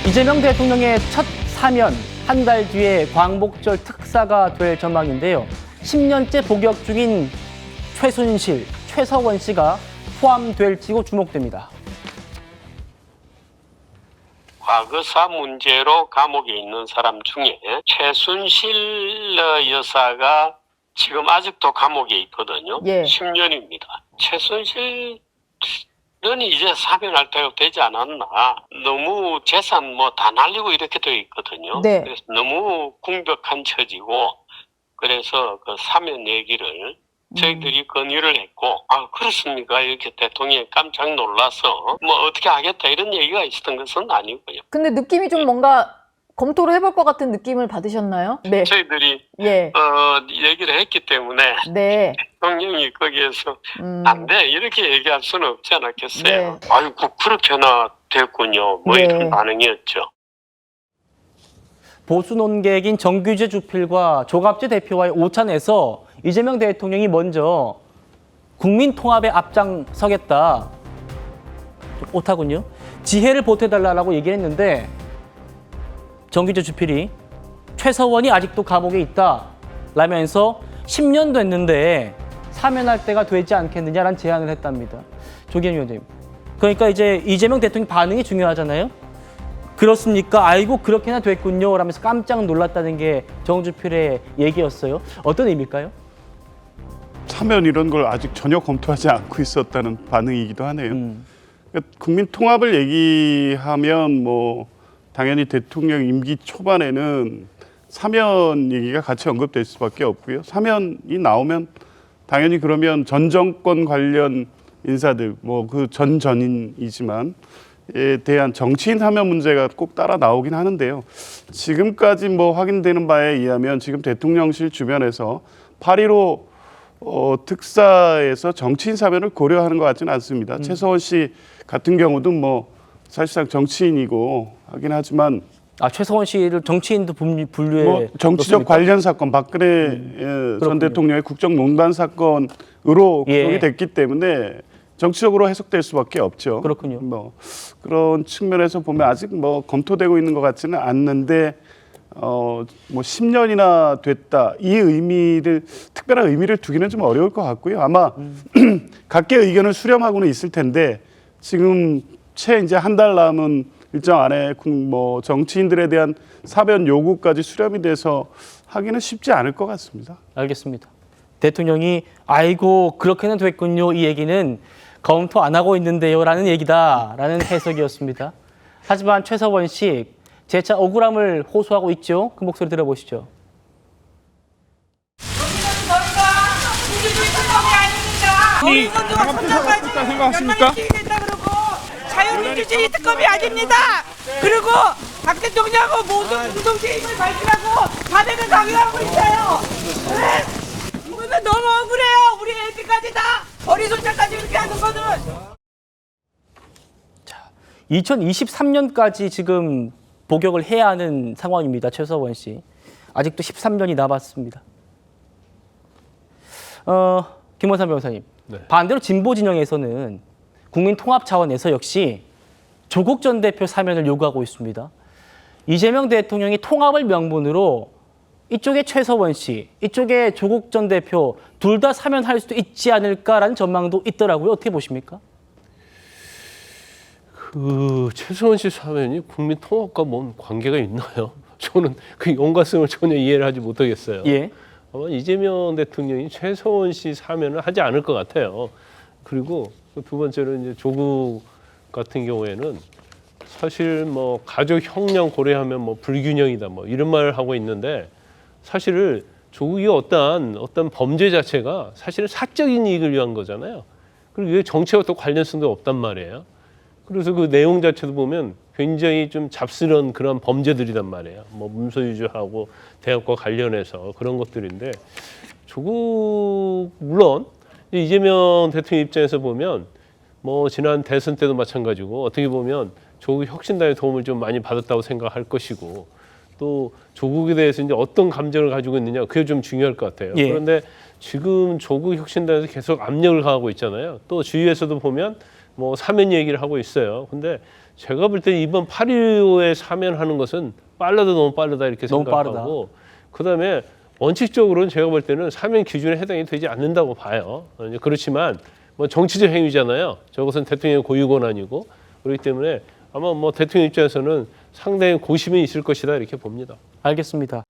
이재명 대통령의 첫 사면, 한 달 뒤에 광복절 특사가 될 전망인데요. 10년째 복역 중인 최순실, 최서원 씨가 포함될지도 주목됩니다. 과거사 문제로 감옥에 있는 사람 중에 최순실 여사가 지금 아직도 감옥에 있거든요. 예. 10년입니다. 최순실은 이제 사면할 때가 되지 않았나. 너무 재산 다 날리고 이렇게 되어 있거든요. 네. 그래서 너무 궁벽한 처지고, 그래서 그 사면 얘기를 저희들이 건의를 했고, 아, 그렇습니까? 이렇게 대통령이 깜짝 놀라서 어떻게 하겠다 이런 얘기가 있었던 것은 아니고요. 근데 느낌이 좀 뭔가 검토를 해볼 것 같은 느낌을 받으셨나요? 네. 저희들이 예. 얘기를 했기 때문에 네. 대통령이 거기에서 안 돼 이렇게 얘기할 수는 없지 않았겠어요. 네. 아이고 그렇게나 됐군요. 네. 이런 반응이었죠. 보수 논객인 정규재 주필과 조갑재 대표와의 오찬에서 이재명 대통령이 먼저 국민 통합에 앞장서겠다. 좀 옳다군요. 지혜를 보태달라고 얘기를 했는데 정규재 주필이 최서원이 아직도 감옥에 있다 라면서 10년 됐는데 사면할 때가 되지 않겠느냐라는 제안을 했답니다. 조기현 위원장님. 그러니까 이제 이재명 대통령 반응이 중요하잖아요. 그렇습니까? 아이고 그렇게나 됐군요 라면서 깜짝 놀랐다는 게 정주필의 얘기였어요. 어떤 의미일까요? 사면 이런 걸 아직 전혀 검토하지 않고 있었다는 반응이기도 하네요. 그러니까 국민 통합을 얘기하면 당연히 대통령 임기 초반에는 사면 얘기가 같이 언급될 수밖에 없고요. 사면이 나오면 당연히 그러면 전 정권 관련 인사들 그 전 전인이지만 에 대한 정치인 사면 문제가 꼭 따라 나오긴 하는데요. 지금까지 확인되는 바에 의하면 지금 대통령실 주변에서 8.15 특사에서 정치인 사면을 고려하는 것 같지는 않습니다. 최서원 씨 같은 경우도 사실상 정치인이고 하긴 하지만 최서원 씨를 정치인도 분류해 정치적 놓습니까? 관련 사건 박근혜 전 대통령의 국정농단 사건으로 예. 구속이 됐기 때문에 정치적으로 해석될 수밖에 없죠. 그렇군요. 그런 측면에서 보면 아직 검토되고 있는 것 같지는 않는데 10년이나 됐다 이 의미를 특별한 의미를 두기는 좀 어려울 것 같고요. 아마 각계의 의견을 수렴하고는 있을 텐데 지금 채 이제 한 달 남은 일정 안에 정치인들에 대한 사변 요구까지 수렴이 돼서 하기는 쉽지 않을 것 같습니다. 알겠습니다. 대통령이 아이고 그렇게는 됐군요 이 얘기는 검토 안 하고 있는데요 라는 얘기다라는 해석이었습니다. 하지만 최서원 씨 재차 억울함을 호소하고 있죠. 그 목소리 들어보시죠. 우리 상업특가 생각하십니까? 자유민주주의 특검이 아닙니다. 그리고 박 대통령하고 모든 공동체 힘을 발휘하고 탄핵을 강요하고 있어요. 네? 이거는 너무 억울해요. 우리 애들까지 다 어리손자까지 이렇게 하는 거는. 2023년까지 지금 복역을 해야 하는 상황입니다. 최서원 씨. 아직도 13년이 남았습니다. 김원삼 변호사님. 네. 반대로 진보 진영에서는 국민 통합 차원에서 역시 조국 전 대표 사면을 요구하고 있습니다. 이재명 대통령이 통합을 명분으로 이쪽에 최서원 씨, 이쪽에 조국 전 대표 둘 다 사면할 수도 있지 않을까라는 전망도 있더라고요. 어떻게 보십니까? 최서원 씨 사면이 국민 통합과 뭔 관계가 있나요? 저는 그 연관성을 전혀 이해를 하지 못하겠어요. 예. 아마 이재명 대통령이 최서원 씨 사면을 하지 않을 것 같아요. 그리고 두 번째로 이제 조국 같은 경우에는 사실 가족 형량 고려하면 불균형이다 이런 말을 하고 있는데 사실은 조국이 어떤 범죄 자체가 사실은 사적인 이익을 위한 거잖아요. 그리고 이게 정치와 또 관련성도 없단 말이에요. 그래서 그 내용 자체도 보면 굉장히 좀 잡스러운 그런 범죄들이란 말이에요. 문서 유조하고 대학과 관련해서 그런 것들인데 조국 물론 이재명 대통령 입장에서 보면 지난 대선 때도 마찬가지고 어떻게 보면 조국 혁신단의 도움을 좀 많이 받았다고 생각할 것이고 또 조국에 대해서 이제 어떤 감정을 가지고 있느냐 그게 좀 중요할 것 같아요. 예. 그런데 지금 조국 혁신단에서 계속 압력을 가하고 있잖아요. 또 주위에서도 보면 뭐 사면 얘기를 하고 있어요. 근데 제가 볼 때 이번 8.15에 사면하는 것은 빨라도 너무 빠르다 이렇게 너무 생각하고 그다음에 원칙적으로는 제가 볼 때는 사면 기준에 해당이 되지 않는다고 봐요. 이제 그렇지만 뭐 정치적 행위잖아요. 저것은 대통령의 고유 권한이고 그렇기 때문에 아마 뭐 대통령 입장에서는 상당히 고심이 있을 것이다 이렇게 봅니다. 알겠습니다.